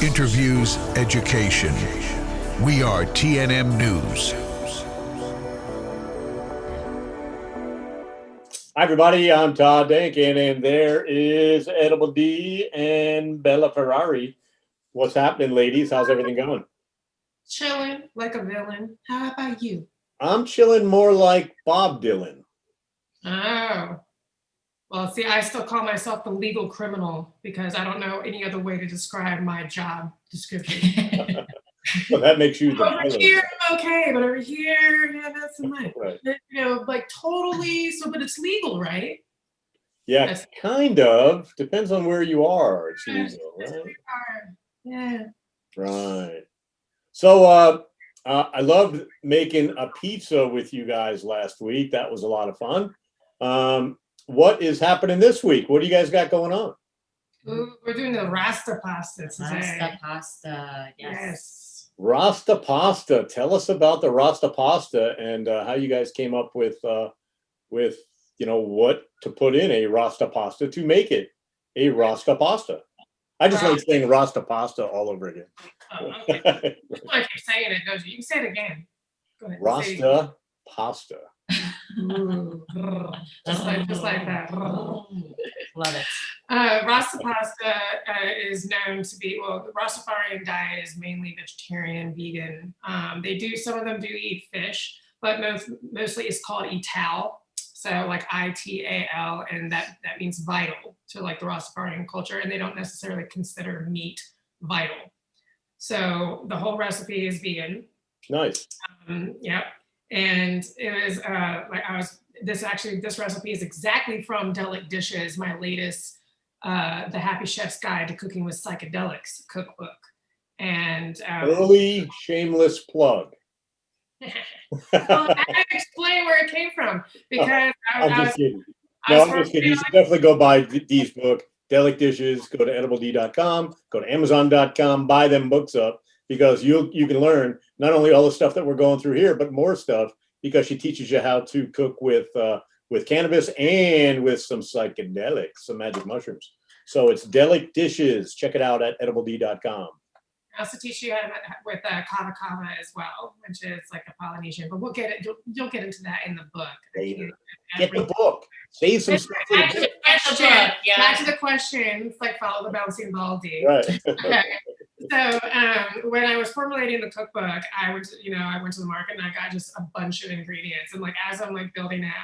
Interviews, education. We are TNM News. Hi, everybody. I'm Todd Dankin, and there is Edible Dee and Bella Ferrari. What's happening, ladies? How's everything going? Chilling like a villain. How about you? I'm chilling more like Bob Dylan. Oh. Well, see, I still call myself the legal criminal because I don't know any other way to describe my job description. Well, that makes you the Over villain. here, I'm okay, but over here, yeah, that's my, Right. you know, like totally. So, but it's legal, right? Yeah, That's- kind of. Depends on where you are. It's legal, Yes, right? we are. Yeah. Right. So I loved making a pizza with you guys last week. That was a lot of fun. What is happening this week? What do you guys got going on? Ooh, we're doing the Rasta Pasta today. Rasta Pasta, yes. Rasta Pasta. Tell us about the Rasta Pasta and how you guys came up with what to put in a Rasta Pasta to make it a Rasta Pasta. I just like saying Rasta Pasta all over again. Oh, okay. You want to keep saying it, don't you? You can say it again. Go ahead. Rasta Pasta. Ooh, just like that. Love it. Rasta pasta is known to be, well, the Rastafarian diet is mainly vegetarian, vegan. They do, some of them do eat fish, but mostly it's called ital. So like ITAL, and that means vital to like the Rastafarian culture, and they don't necessarily consider meat vital. So the whole recipe is vegan. Nice. Yep. And it was this recipe is exactly from Delic Dishes, my latest The Happy Chef's Guide to Cooking with Psychedelics cookbook. And early shameless plug. Well, I had to explain where it came from because I'm just kidding. You should definitely go buy Dee's book, Delic Dishes. Go to edibledee.com, go to amazon.com, buy them books up, because you can learn not only all the stuff that we're going through here, but more stuff, because she teaches you how to cook with cannabis and with some psychedelics, some magic mushrooms. So it's Delic Dishes. Check it out at edibledee.com. I also teach you how to, with kava kava as well, which is like a Polynesian. But we'll get it. You'll get into that in the book. Later. Get the book. Save some stuff for the book. Back to the question. It's like follow the bouncing ball, D. Right. Okay. So when I was formulating the cookbook, I went to the market and I got just a bunch of ingredients. And like as I'm like building it,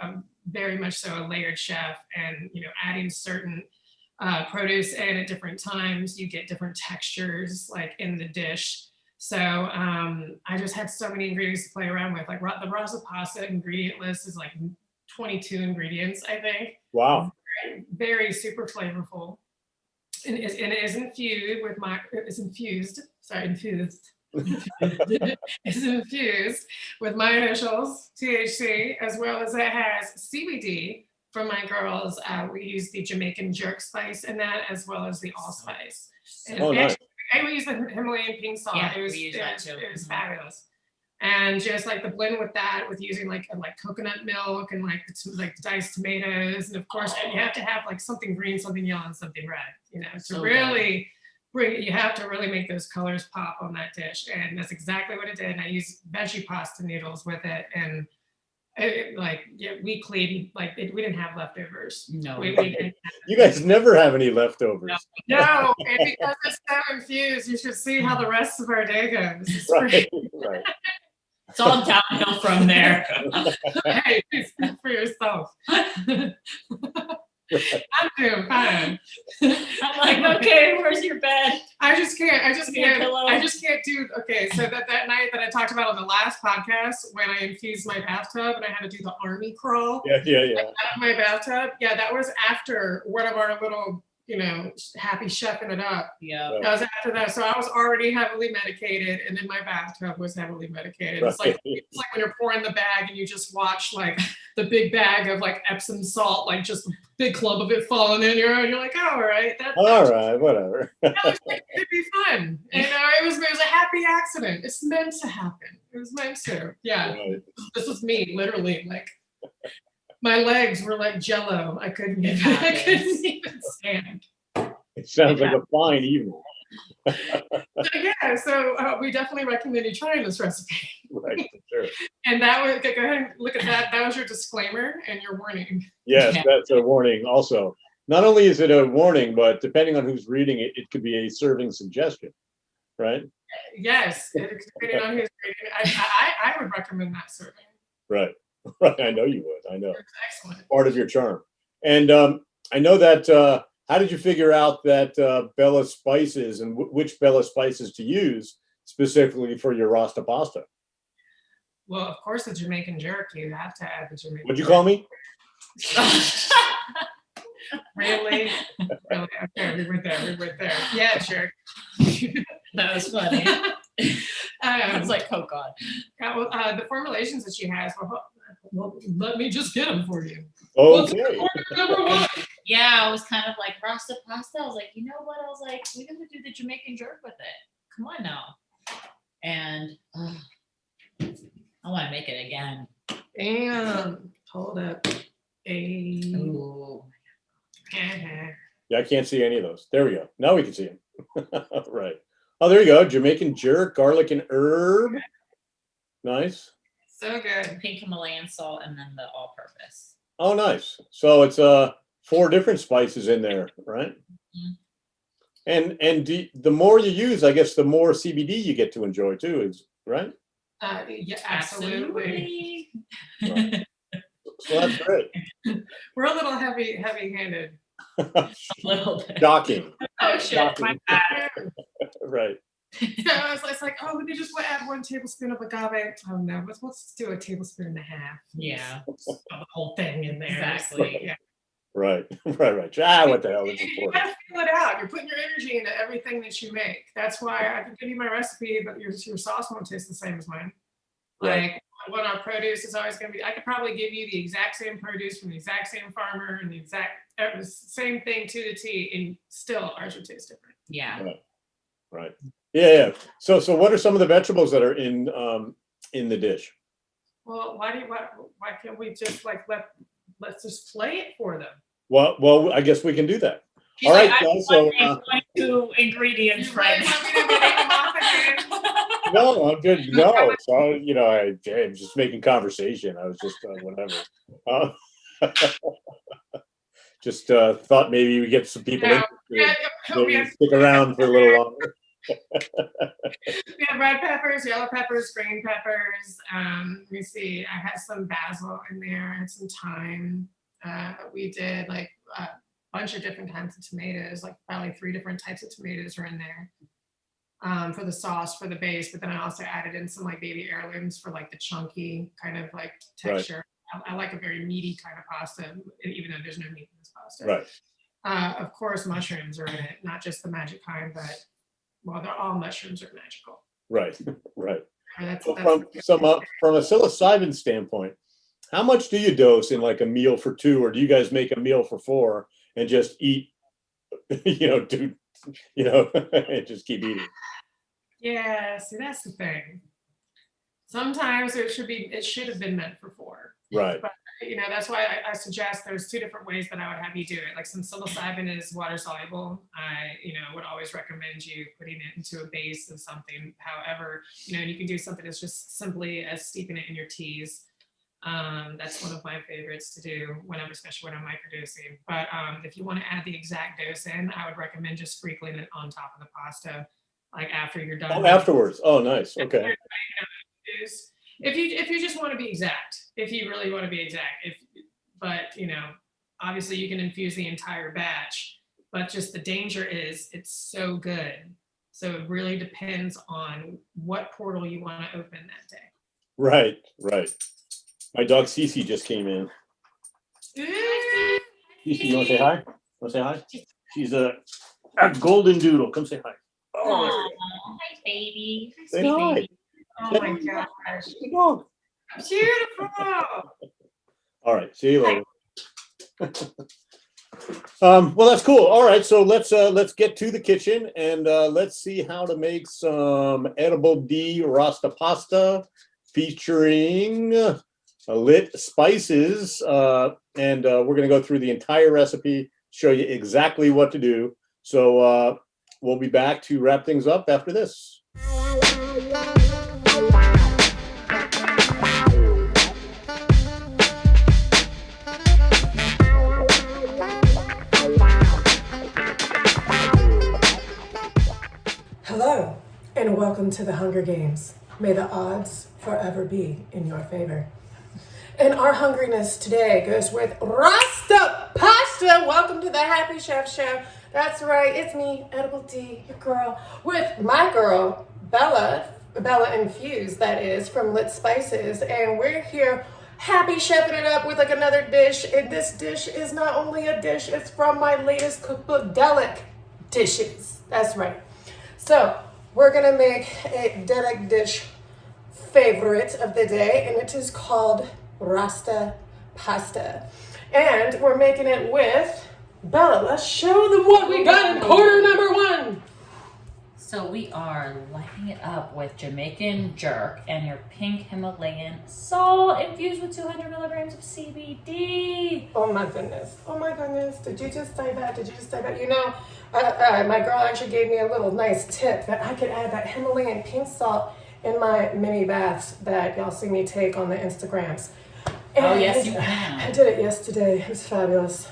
I'm very much so a layered chef, and adding certain produce in at different times, you get different textures like in the dish. So I just had so many ingredients to play around with. Like the Rasta Pasta ingredient list is like 22 ingredients, I think. Wow. Very, very super flavorful. And it is infused with it's infused with my initials, THC, as well as it has CBD from my girls. We use the Jamaican jerk spice in that, as well as the allspice. And nice. we use the Himalayan pink salt. Yeah, it was fabulous. And just like the blend with that, with using like coconut milk and like diced tomatoes, and of course you have to have like something green, something yellow, and something red. To really bring it, you have to really make those colors pop on that dish, and that's exactly what it did. And I used veggie pasta noodles with it, and we cleaned we didn't have leftovers. No, we didn't. You guys never have any leftovers. No, and because it's so infused, you should see how the rest of our day goes. It's Right. it's all downhill from there. Hey, speak for yourself. I'm doing fine. I'm like, okay, where's your bed? I just can't do. Okay, so that night that I talked about on the last podcast, when I infused my bathtub and I had to do the army crawl. Yeah. Out of my bathtub. Yeah, that was after one of our little, happy chefing it up. Yeah. That was after that. So I was already heavily medicated, and then my bathtub was heavily medicated. Right. It's like when you're pouring the bag and you just watch like the big bag of like Epsom salt, like just a big clump of it falling in. You're like, oh, all right. All right, whatever. It could be fun. It was a happy accident. It's meant to happen. It was meant to. Yeah. Right. This was me, literally. Like my legs were like jello. I couldn't even stand. It sounds like a fine evening. So we definitely recommend you trying this recipe. Right, sure. And that was, go ahead and look at that. That was your disclaimer and your warning. Yes, Yeah. that's a warning also. Not only is it a warning, but depending on who's reading it, it could be a serving suggestion, right? Yes, depending on who's reading it. I would recommend that serving. Right, right. I know you would. I know. It's excellent. Part of your charm. And I know that, how did you figure out that Bella spices and which Bella spices to use specifically for your Rasta pasta? Well, of course, the Jamaican jerk, you have to add the Jamaican What'd you jerk. call me? Really? Really? Okay, we went there. Yeah, jerk. That was funny. I was like, oh God. The formulations that she has, well, let me just get them for you. Okay. Number one. Yeah, I was kind of like Rasta pasta. I was like, you know what? I was like, we're gonna do the Jamaican jerk with it. Come on now. And I want to make it again. And hold up. Ooh. Yeah, I can't see any of those. There we go. Now we can see them. Right. Oh, there you go. Jamaican jerk, garlic and herb. Nice. So good. Pink Himalayan salt and then the all-purpose. Oh, nice. So it's 4 different spices in there, right? Mhm. And the more you use, I guess, the more CBD you get to enjoy too. Is right. Yeah, absolutely. Right. So that's great. We're a little heavy-handed. A little bit. Shocking. Oh shit. Shocking. My bad. Right. So it's like, oh, let me just add 1 tablespoon of agave. Oh no, let's do a tablespoon and a half. Yeah. Put the whole thing in there. Exactly. Yeah. Right. Right. Ah, what the hell is You important? gotta feel it out. You're putting your energy into everything that you make. That's why I can give you my recipe, but your sauce won't taste the same as mine. Right. Like when our produce is always going to be, I could probably give you the exact same produce from the exact same farmer and the exact same thing to the T, and still ours would taste different. Yeah. Right. Yeah. So what are some of the vegetables that are in the dish? Well, why can't we just like let's just play it for them? Well, I guess we can do that. She's All right, like, guys. So I'm 2 ingredients You right really want me to name them off again? no, I'm good. No, so I'm just making conversation. I was just whatever. Just thought maybe we get some people Yeah. interested. We Maybe have stick around for a little longer. red peppers, yellow peppers, green peppers. Let me see. I had some basil in there. I had some thyme. We did like a bunch of different kinds of tomatoes, like probably 3 different types of tomatoes are in there for the sauce, for the base. But then I also added in some like baby heirlooms for like the chunky kind of like texture. I like a very meaty kind of pasta, even though there's no meat in this pasta. Right. Of course, mushrooms are in it, not just the magic kind, but well, they're all mushrooms are magical. Right. Right. That's So from a psilocybin standpoint, how much do you dose in like a meal for 2, or do you guys make a meal for 4 and just eat? And just keep eating. Yeah, see, that's the thing. Sometimes it should have been meant for 4. Right. But that's why I suggest there's 2 different ways that I would have you do it. Like some psilocybin is water soluble. I would always recommend you putting it into a base of something. However, you can do something as just simply as steeping it in your teas. That's one of my favorites to do especially when I'm microdosing. But if you want to add the exact dose in, I would recommend just sprinkling it on top of the pasta, like after you're done. Oh, afterwards. Oh, nice. Okay. If you just want to be exact, if you really want to be exact, but obviously you can infuse the entire batch, but just the danger is it's so good. So it really depends on what portal you want to open that day. Right. My dog Cece just came in. Ooh. Cece, you want to say hi? She's a golden doodle. Come say hi. Oh, hi, baby. Say Sweet hi. baby. Oh my gosh. Good dog. Beautiful. All right. See you later. Well, that's cool. All right. So let's get to the kitchen and let's see how to make some edible Dee Rasta pasta featuring lit spices. And we're going to go through the entire recipe, show you exactly what to do. So we'll be back to wrap things up after this. Hello, and welcome to the Hunger Games. May the odds forever be in your favor. And our hungriness today goes with Rasta Pasta. Welcome to the Happy Chef Show. That's right, it's me, Edible Dee, your girl, with my girl, Bella Infused, that is, from Lit Spices. And we're here happy chefing it up with like another dish. And this dish is not only a dish, it's from my latest cookbook, Delic Dishes. That's right. So we're gonna make a Delic dish favorite of the day, and it is called Rasta Pasta. And we're making it with Bella. Let's show them what we got in quarter number one. So we are lighting it up with Jamaican jerk and your pink Himalayan salt infused with 200 milligrams of CBD. Oh my goodness. Oh my goodness. Did you just say that? You know, my girl actually gave me a little nice tip that I could add that Himalayan pink salt in my mini baths that y'all see me take on the Instagrams. And yes, you can. I did it yesterday. It was fabulous.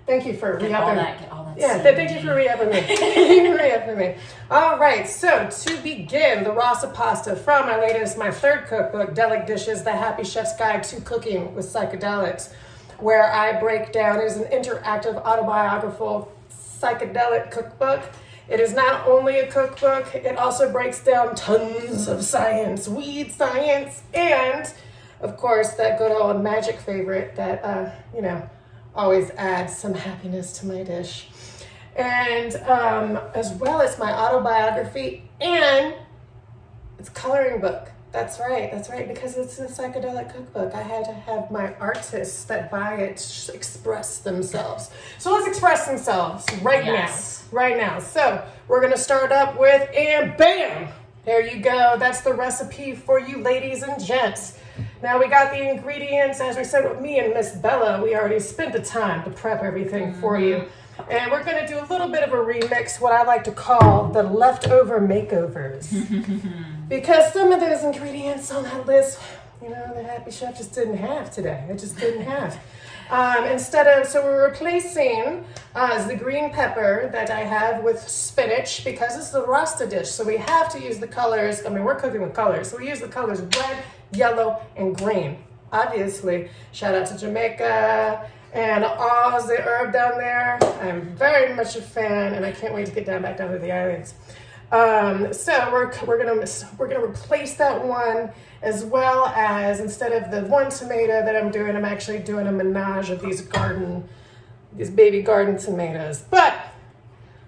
Thank you for Get all re-upping. that. Yeah, thank you for re-upping me. Thank you for re-upping me. All right, so to begin, the Rasta Pasta from my third cookbook, Delic Dishes, The Happy Chef's Guide to Cooking with Psychedelics, where I break down, it is an interactive autobiographical psychedelic cookbook. It is not only a cookbook, it also breaks down tons of science, weed science, and of course, that good old magic favorite that, always adds some happiness to my dish. And as well as my autobiography and it's coloring book. That's right, because it's a psychedelic cookbook. I had to have my artists that buy it express themselves. So let's express themselves right now. So we're gonna start up with, and bam, there you go. That's the recipe for you ladies and gents. Now we got the ingredients, as we said with me and Miss Bella, we already spent the time to prep everything for you. And we're gonna do a little bit of a remix, what I like to call the leftover makeovers. Because some of those ingredients on that list, the Happy Chef just didn't have today. It just didn't have. So we're replacing the green pepper that I have with spinach because it's the Rasta dish. So we have to use the colors. We're cooking with colors. So we use the colors red, yellow, and green. Obviously, shout out to Jamaica and all the herb down there. I'm very much a fan, and I can't wait to get back down to the islands. So we're gonna replace that one, as well as instead of the one tomato that I'm doing, I'm actually doing a menage of these baby garden tomatoes. But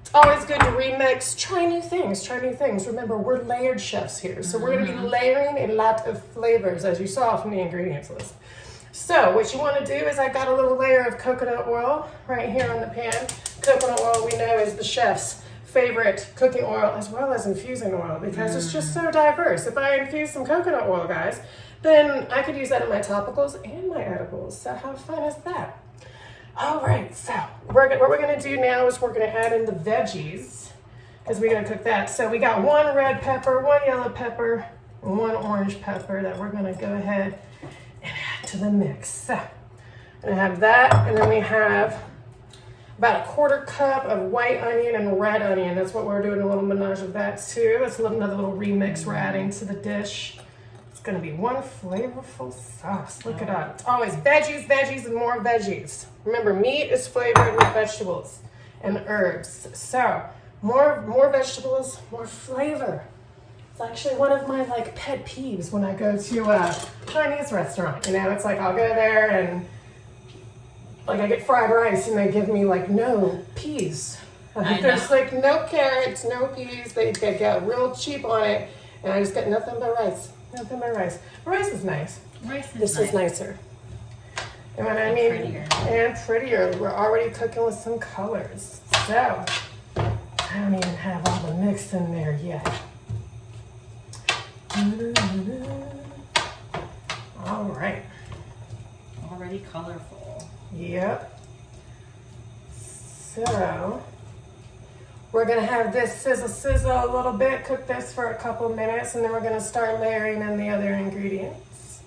it's always good to remix, try new things. Remember, we're layered chefs here, so we're gonna be layering a lot of flavors, as you saw from the ingredients list. So what you want to do is I got a little layer of coconut oil right here on the pan. Coconut oil, we know, is the chef's favorite cooking oil, as well as infusing oil, because it's just so diverse. If I infuse some coconut oil, guys, then I could use that in my topicals and my edibles. So how fun is that? All right, so what we're gonna do now is we're gonna add in the veggies, because we're gonna cook that. So we got one red pepper, one yellow pepper, and one orange pepper that we're gonna go ahead and add to the mix. So I'm gonna have that, and then we have about a quarter cup of white onion and red onion. That's what we're doing, a little menage of that too. That's another little remix we're adding to the dish. It's gonna be one flavorful sauce. Look at that. It's always veggies, and more veggies. Remember, meat is flavored with vegetables and herbs. So more vegetables, more flavor. It's actually one of my pet peeves when I go to a Chinese restaurant. It's like I'll go there and I get fried rice and they give me no peas. There's no carrots, no peas. They get real cheap on it, and I just get nothing but rice. Rice is nice. This is nicer. You know what I mean? Prettier. And prettier. We're already cooking with some colors. So I don't even have all the mix in there yet. All right. Already colorful. Yep. So We're gonna have this sizzle a little bit, cook this for a couple minutes, and then we're gonna start layering in the other ingredients.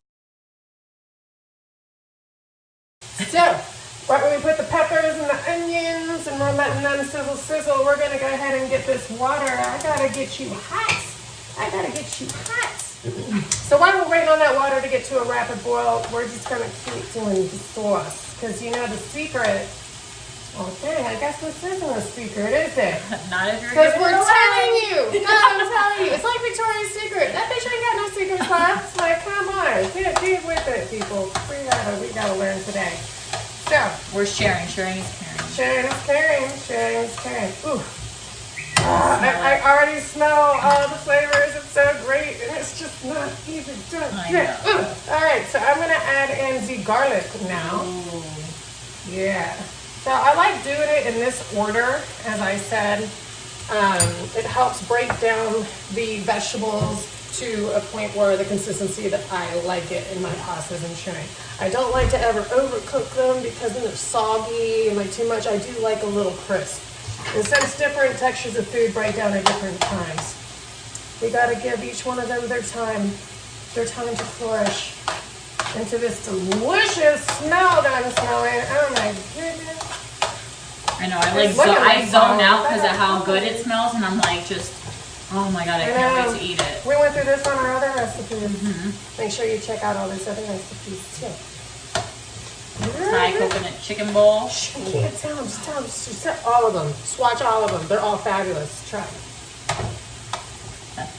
So, right when we put the peppers and the onions and we're letting them sizzle, we're gonna go ahead and get this water. I gotta get you hot. I gotta get you hot. So while we're waiting on that water to get to a rapid boil, we're just gonna keep doing the sauce. Because you know the secret, okay, I guess this isn't a secret, is it? Not if you're Because giving we're it away. telling you. No, I'm telling you. It's like Victoria's Secret. That bitch ain't got no secrets left. Like, come on. Get with it, people. We gotta learn today. So, We're sharing. Sharing is caring. sharing is caring. Sharing is caring. Ooh. I already smell all the flavors. It's so great. And it's just not even done I yet. know. All right, so I'm going to add in the garlic now. Ooh. Yeah. So I like doing it in this order, as I said. It helps break down the vegetables to a point where the consistency that I like it in my pastas and shrimp. I don't like to ever overcook them because then they're soggy and like too much. I do like a little crisp. And since different textures of food break down at different times, we got to give each one of them their time to flourish into this delicious smell that I'm smelling. Oh my goodness. I know. I zone out because of how good it smells, and I'm like, just, oh my god, I can't wait to eat it. We went through this on our other recipes. Make sure you check out all these other recipes too. Thai coconut chicken bowl. I can't tell them. Just tell them. Just tell all of them. Swatch all of them. They're all fabulous. Try.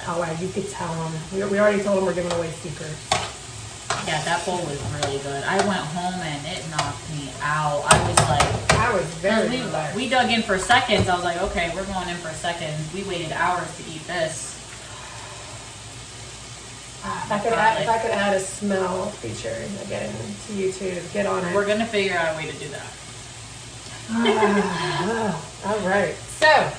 Oh, wow, you could tell them. We already told them we're giving away secrets. Yeah, that bowl was really good. I went home and it knocked me out. I was like, I was very relaxed. we dug in for seconds. I was like, okay, we're going in for seconds. We waited hours to eat this. If I could add a smell feature again to YouTube, get on it. We're gonna figure out a way to do that. All right. So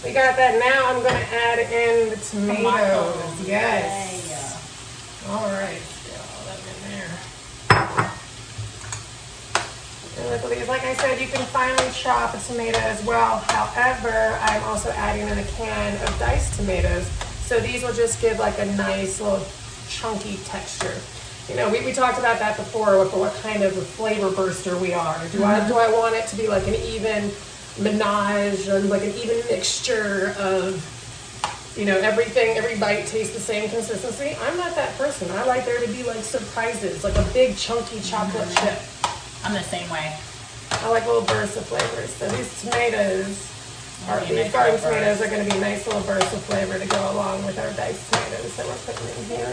we got that. Now I'm going to add in the tomatoes. Yes. All right. Get all that in there. And look at these. Like I said, you can finely chop a tomato as well. However, I'm also adding in a can of diced tomatoes. So these will just give like a nice little chunky texture. You know, we talked about that before with what kind of a flavor burster we are. Do I want it to be like an even menage and like an even mixture of, you know, everything, every bite tastes the same consistency? I'm not that person. I like there to be like surprises, like a big chunky chocolate chip. I'm the same way. I like little bursts of flavors. So these tomatoes, these garden tomatoes are going to be nice little bursts of flavor to go along with our diced tomatoes that we're putting in here.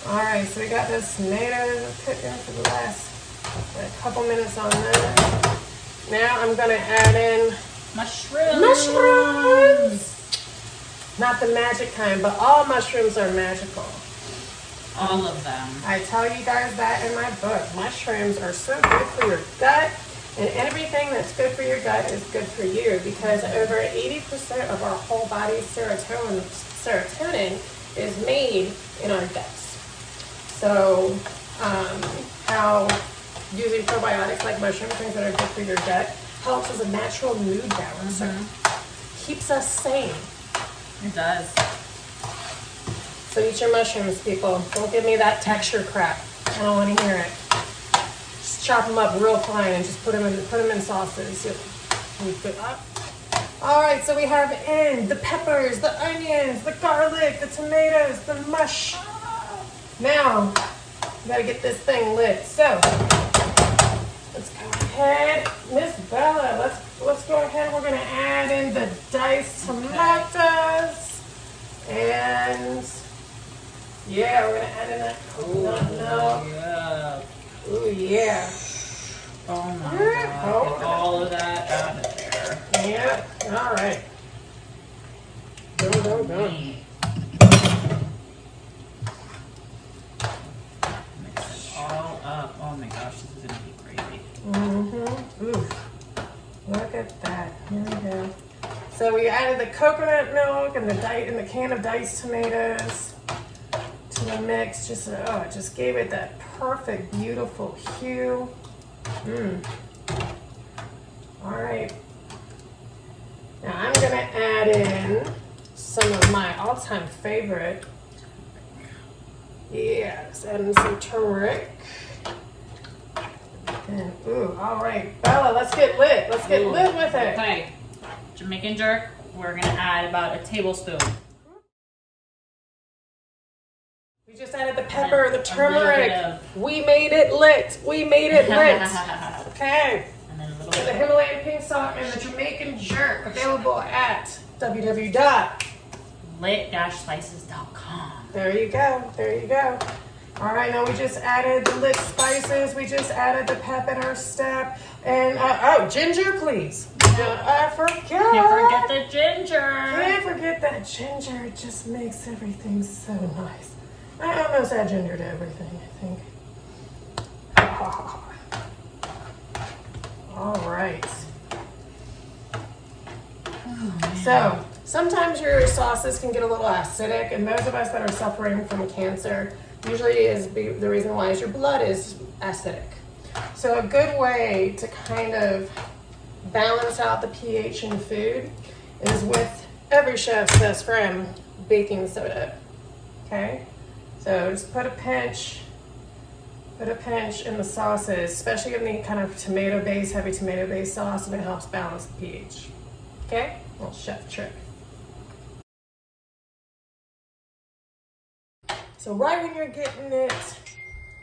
All right, so we got those tomatoes put in for the last couple minutes on that. Now I'm going to add in mushrooms. Not the magic kind, but all mushrooms are magical. All of them. I tell you guys that in my book. Mushrooms are so good for your gut, and everything that's good for your gut is good for you, because over 80% of our whole body's serotonin is made in our guts. So how using probiotics like mushrooms, things that are good for your gut, helps as a natural mood balancer. Keeps us sane. It does. So eat your mushrooms, people. Don't give me that texture crap. I don't want to hear it. Just chop them up real fine and just put them in sauces. All right, so we have in the peppers, the onions, the garlic, the tomatoes, the mush. Now, we gotta get this thing lit. So let's go ahead, Miss Bella. Let's go ahead. We're gonna add in the diced tomatoes, and yeah, we're gonna add in that coconut milk. Yeah. Ooh yeah. Oh my god. Get all of that out of there. Yeah. All right. Go. Mix it all up. Oh my gosh, this is gonna be crazy. Ooh. Look at that. Here we go. So we added the coconut milk and the can of diced tomatoes to the mix. It just gave it that perfect, beautiful hue. All right. Now I'm gonna add in some of my all-time favorite. Yes, add in some turmeric. And ooh, all right, Bella, let's get lit. Let's get lit with it. Okay, Jamaican jerk. We're gonna add about a tablespoon. We just added the pepper, the A turmeric. little We made it lit. We made it lit. Okay. And then a little The bit. Himalayan pink salt and the Jamaican jerk available at www. lit-spices.com. There you go. There you go. All right, now we just added the lit spices. We just added the pep in our step. And, ginger, please. I forgot. Can't forget the ginger. Can't forget that ginger. It just makes everything so nice. I almost add ginger to everything, I think. All right. So sometimes your sauces can get a little acidic, and those of us that are suffering from cancer, usually the reason why is your blood is acidic. So a good way to kind of balance out the pH in food is with every chef's best friend, baking soda. Okay, so just put a pinch in the sauces, especially in the kind of heavy tomato-based sauce, and it helps balance the pH. Okay, little chef trick. So right when you're getting it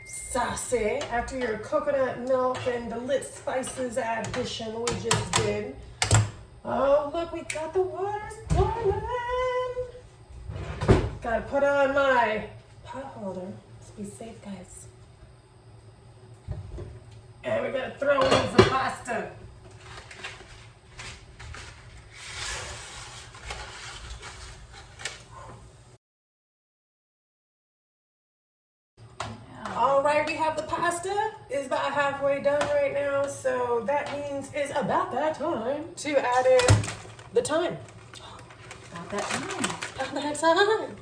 saucy, after your coconut milk and the lit spices addition we just did. Oh, look, we got the water's boiling. Gotta put on my pot holder. Let's be safe, guys. And we're gonna throw in some pasta. All right, we have the pasta. It's about halfway done right now, so that means it's about that time to add in the thyme. About that time. About that time.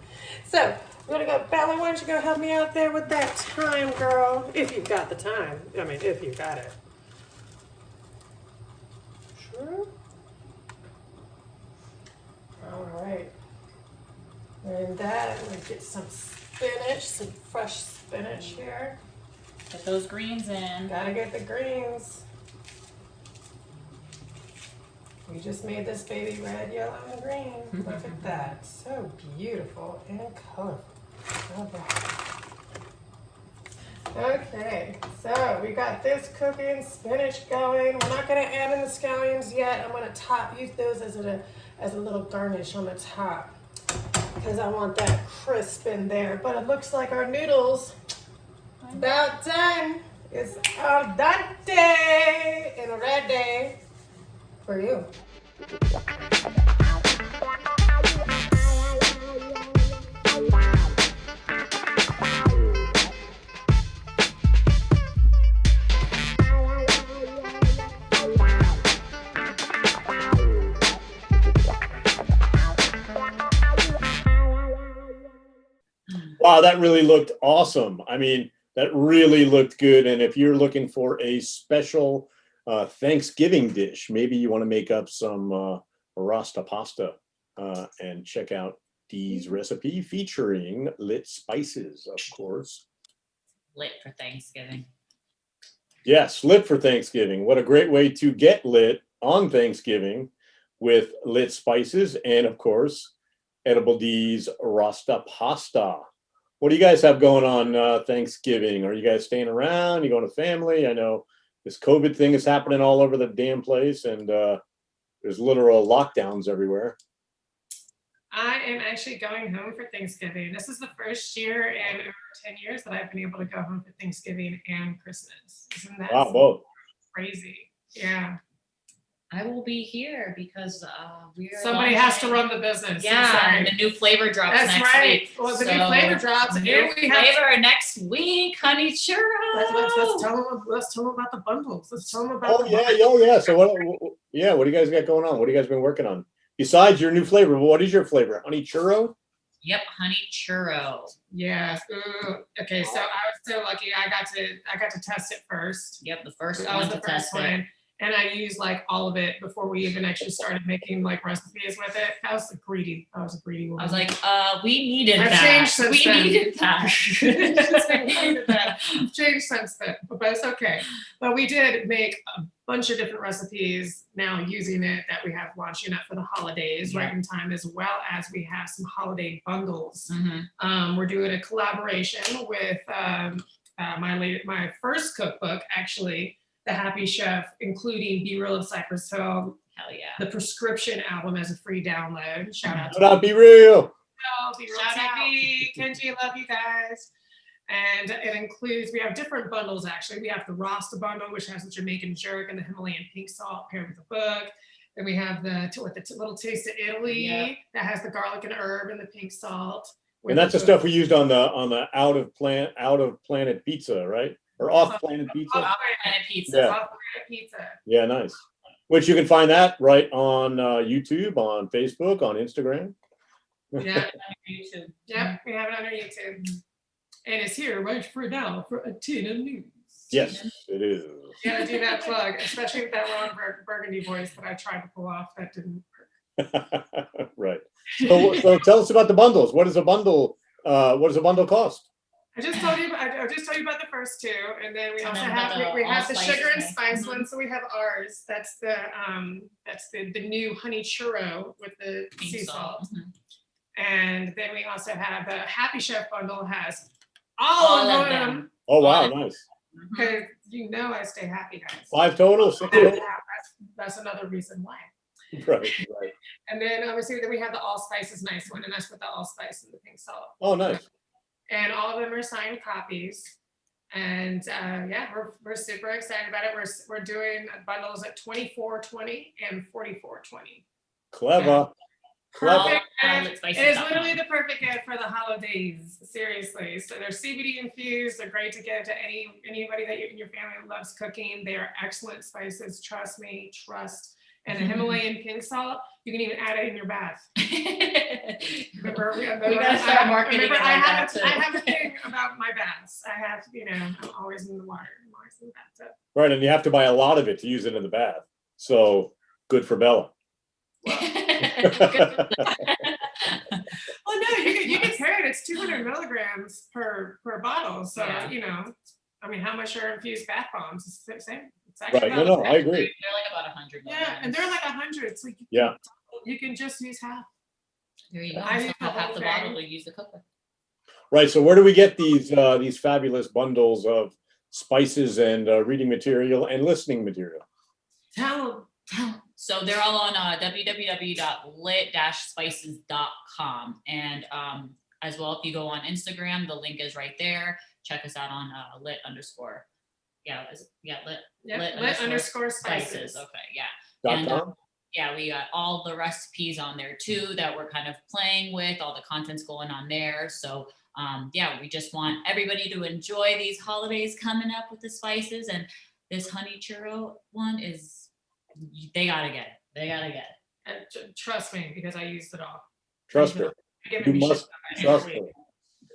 So we're gonna go, Bella, why don't you go help me out there with that thyme, girl? If you've got the time. I mean, if you got it. Sure. All right. And that, I'm gonna get some spinach, some fresh spinach here. Put those greens in. Gotta get the greens. We just made this baby red, yellow, and green. Look at that. So beautiful and colorful. Okay, so we got this cooking, spinach going. We're not gonna add in the scallions yet. I'm gonna use those as a little garnish on the top, because I want that crisp in there. But it looks like our noodles about done. It's al dente and ready for you. Wow, that really looked awesome. I mean, that really looked good. And if you're looking for a special Thanksgiving dish, maybe you want to make up some Rasta Pasta and check out Dee's recipe featuring lit spices, of course. Lit for Thanksgiving. Yes, lit for Thanksgiving. What a great way to get lit on Thanksgiving with lit spices and, of course, Edible Dee's Rasta Pasta. What do you guys have going on Thanksgiving? Are you guys staying around? You going to family? I know this COVID thing is happening all over the damn place, and there's literal lockdowns everywhere. I am actually going home for Thanksgiving. This is the first year in over 10 years that I've been able to go home for Thanksgiving and Christmas. Isn't that Wow, both. crazy? Yeah. I will be here because Somebody has to run the business. Yeah, and the new flavor drops That's next right. week. Well, the new flavor drops. New And we have flavor next week, honey churro. let's tell them about the bundles. Let's tell them about Yeah. So what do you guys got going on? What have you guys been working on? Besides your new flavor, what is your flavor? Honey churro? Yep, honey churro. Yes. Ooh. Okay, so I was so lucky. I got to test it first. Yep, the first That one was to the first test one. it. And I used like all of it before we even actually started making like recipes with it. I was a greedy woman. I was like, we needed I've that. changed since We then. needed that. We needed that. I've changed since then, but it's okay. But we did make a bunch of different recipes now using it that we have launching up for the holidays right in time, as well as we have some holiday bundles. We're doing a collaboration with my first cookbook, actually, The Happy Chef, including Be Real of Cypress Hill. Hell yeah. The prescription album as a free download. Shout out to Not Be Real. Be Real Shout out. TV. Kenji, I love you guys. And it includes, we have different bundles actually. We have the Rasta bundle, which has the Jamaican jerk and the Himalayan pink salt paired with the book. Then we have the Little Taste of Italy that has the garlic and herb and the pink salt. And that's the stuff we used on the out of planet pizza, right? Or off planet pizza. Off Planet Pizza. Yeah. Off Planet Pizza. Yeah, nice. Which you can find that right on YouTube, on Facebook, on Instagram. Yeah. YouTube. Yep, we have it on our YouTube. And it's here right for now for a TNMNews. Yes, it is. Yeah, do that plug, especially with that Ron Burgundy voice that I tried to pull off. That didn't work. Right. So tell us about the bundles. What does a bundle cost? I just told you about the first two, and then we And also then have we have the allspice sugar and one. spice one. So we have ours. That's the new honey churro with the Pink sea salt. Mhm. And then we also have the Happy Chef bundle has all of them. Oh wow, nice. Mhm. Because you know I stay happy, guys. 5 total, 6 total. That's another reason why. Right. And then obviously then we have the allspice is nice one, and that's with the allspice and the pink salt. Oh, nice. And all of them are signed copies. And yeah, we're super excited about it. We're doing bundles at $24.20 and $44.20. Clever. Perfect. All gift. spices It is up. literally the perfect gift for the holidays. Seriously. So they're CBD infused. They're great to give to anybody that in your family loves cooking. They are excellent spices. Trust me. Trust. And the Himalayan pink salt, you can even add it in your bath. Remember, We gotta start marketing it like I that, too. have a thing about my baths. I have, I'm always in the water. I'm always in the bathtub. Right, and you have to buy a lot of it to use it in the bath. So good for Bella. Well, no, you can carry it. It's 200 milligrams per bottle. So, Yeah. I mean, how much are infused bath bombs? It's the same. It's Right. actually No, I agree. They're like about 100. Yeah, and they're like 100. So you can just use half. There you go. I use So the half whole the thing. bottle to use the cookbook. Right. So where do we get these fabulous bundles of spices and reading material and listening material? Tell So they're all on www.lit-spices.com. And as well, if you go on Instagram, the link is right there. Check us out on lit_. lit spices. Okay, yeah. .com? Yeah, we got all the recipes on there too that we're kind of playing with, all the content's going on there. So yeah, we just want everybody to enjoy these holidays coming up with the spices. And this honey churro one is, they gotta get it. They gotta get it. And trust me, because I used it all. Trust her. You're You giving me must shit trust every week.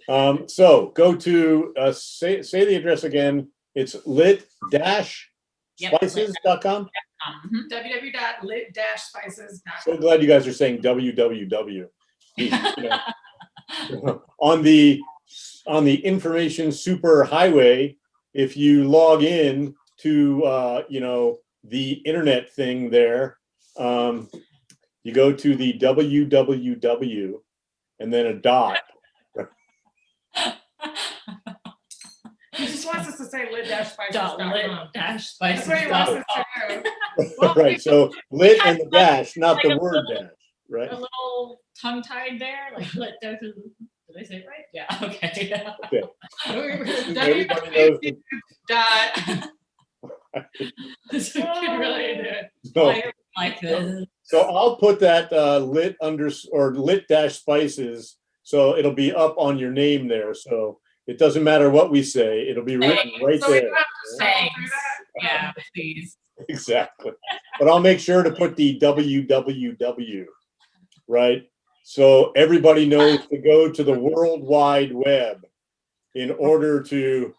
her. So go to say the address again. It's lit-spices.com. www.lit-spices.com. So glad you guys are saying www. On the information super highway, if you log in to the internet thing there, you go to the www and then a dot. He just wants us to say lit-spices.com. That's what he wants lit-spices.com. us to do. Well, Right. So lit and the dash, not the word dash. Right. A little tongue tied there, like lit. Did I say it right? Yeah. Okay. Everybody knows the- dot. So you can really do it. so, Like this. so I'll put that lit-spices. So it'll be up on your name there. So it doesn't matter what we say. It'll be written right So we there. don't have to scroll through that. Yeah, please. Exactly. But I'll make sure to put the www, right? So everybody knows to go to the World Wide Web in order to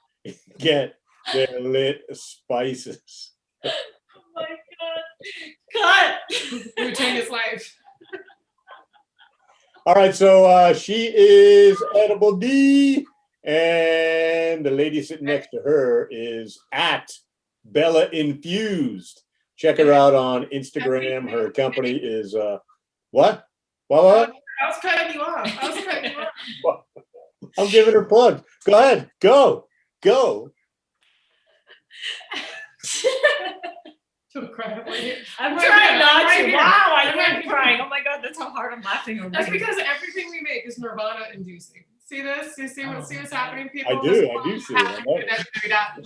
get their lit spices. Oh my Cut. It would change his life. All right, so she is Edible Dee, and the lady sitting next to her is at Bella Infused. Check her out on Instagram. Her company is what? What? I was cutting you off. I'm giving her plugs. Go ahead. Go. Incredibly. I'm Right trying here, not right to. here. Wow, I I'm right am here. crying. Oh my God, that's how hard I'm laughing over That's here. because everything we make is Nirvana inducing. See this? You see Oh see my what's God. happening, people? I do see it. I know it.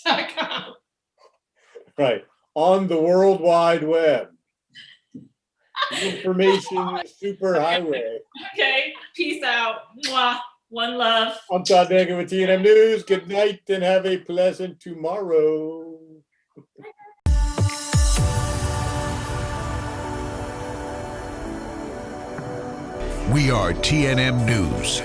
www.lit.com. Right. On the World Wide Web. The information superhighway. Okay, peace out. Mwah. One love. I'm Todd Dagan with TNM News. Good night and have a pleasant tomorrow. We are TNM News.